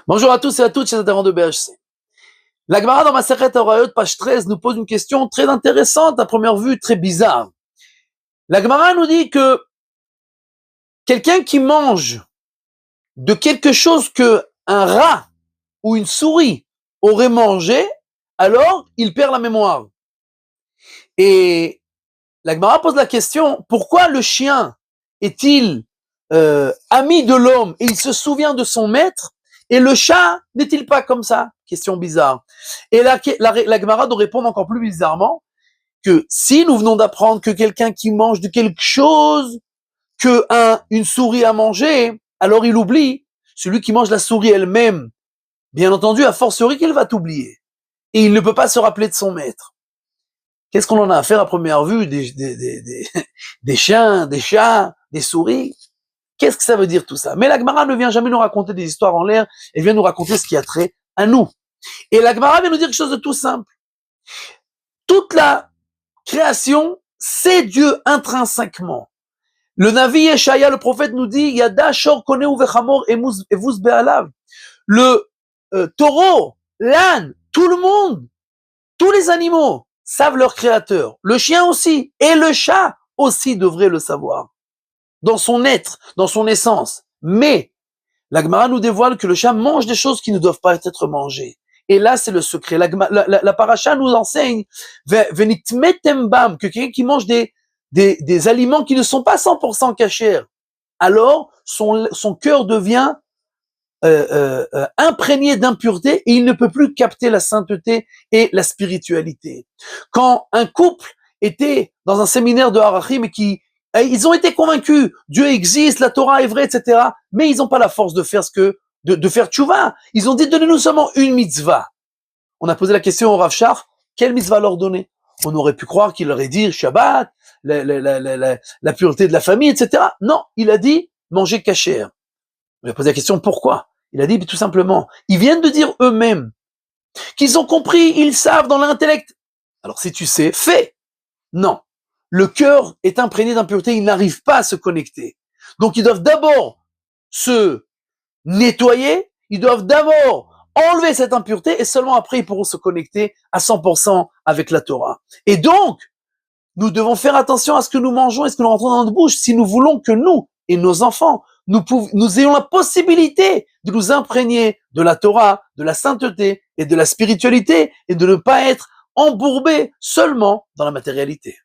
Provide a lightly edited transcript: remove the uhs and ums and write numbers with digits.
Bonjour à tous et à toutes, chers adhérents de BHC. La Gemara dans Masechet Horayot, page 13, nous pose une question très intéressante, à première vue très bizarre. La Gemara nous dit que quelqu'un qui mange de quelque chose que un rat ou une souris aurait mangé, alors il perd la mémoire. Et la Gemara pose la question, pourquoi le chien est-il ami de l'homme et il se souvient de son maître, et le chat n'est-il pas comme ça? Question bizarre. Et la Gemara doit répondre encore plus bizarrement que si nous venons d'apprendre que quelqu'un qui mange de quelque chose que une souris a mangé, alors il oublie. Celui qui mange la souris elle-même, bien entendu, a fortiori qu'il va t'oublier. Et il ne peut pas se rappeler de son maître. Qu'est-ce qu'on en a à faire à première vue des chiens, des chats, des souris? Qu'est-ce que ça veut dire tout ça? Mais la Gemara ne vient jamais nous raconter des histoires en l'air, elle vient nous raconter ce qui a trait à nous. Et la Gemara vient nous dire quelque chose de tout simple. Toute la création, c'est Dieu intrinsèquement. Le Navi Yeshaya, le prophète, nous dit Yada shor koneu vechamor evus be'alav. Le taureau, l'âne, tout le monde, tous les animaux savent leur créateur. Le chien aussi, et le chat aussi devrait le savoir. Dans son être, dans son essence. Mais la Gemara nous dévoile que le chat mange des choses qui ne doivent pas être mangées. Et là, c'est le secret. La paracha nous enseigne venitmetembam, que quelqu'un qui mange des aliments qui ne sont pas 100% cachers, alors son cœur devient imprégné d'impureté et il ne peut plus capter la sainteté et la spiritualité. Quand un couple était dans un séminaire de Harachim et ils ont été convaincus, Dieu existe, la Torah est vraie, etc. Mais ils n'ont pas la force de faire de faire tchouva. Ils ont dit, donnez-nous seulement une mitzvah. On a posé la question au Rav Shach, quelle mitzvah leur donner? On aurait pu croire qu'il leur ait dit Shabbat, la pureté de la famille, etc. Non, il a dit manger kasher. On a posé la question pourquoi? Il a dit tout simplement, ils viennent de dire eux-mêmes qu'ils ont compris, ils savent dans l'intellect. Alors si tu sais, fais. Non. Le cœur est imprégné d'impureté, il n'arrive pas à se connecter. Donc ils doivent d'abord se nettoyer, ils doivent d'abord enlever cette impureté et seulement après ils pourront se connecter à 100% avec la Torah. Et donc, nous devons faire attention à ce que nous mangeons et ce que nous rentrons dans notre bouche si nous voulons que nous et nos enfants, nous ayons la possibilité de nous imprégner de la Torah, de la sainteté et de la spiritualité et de ne pas être embourbés seulement dans la matérialité.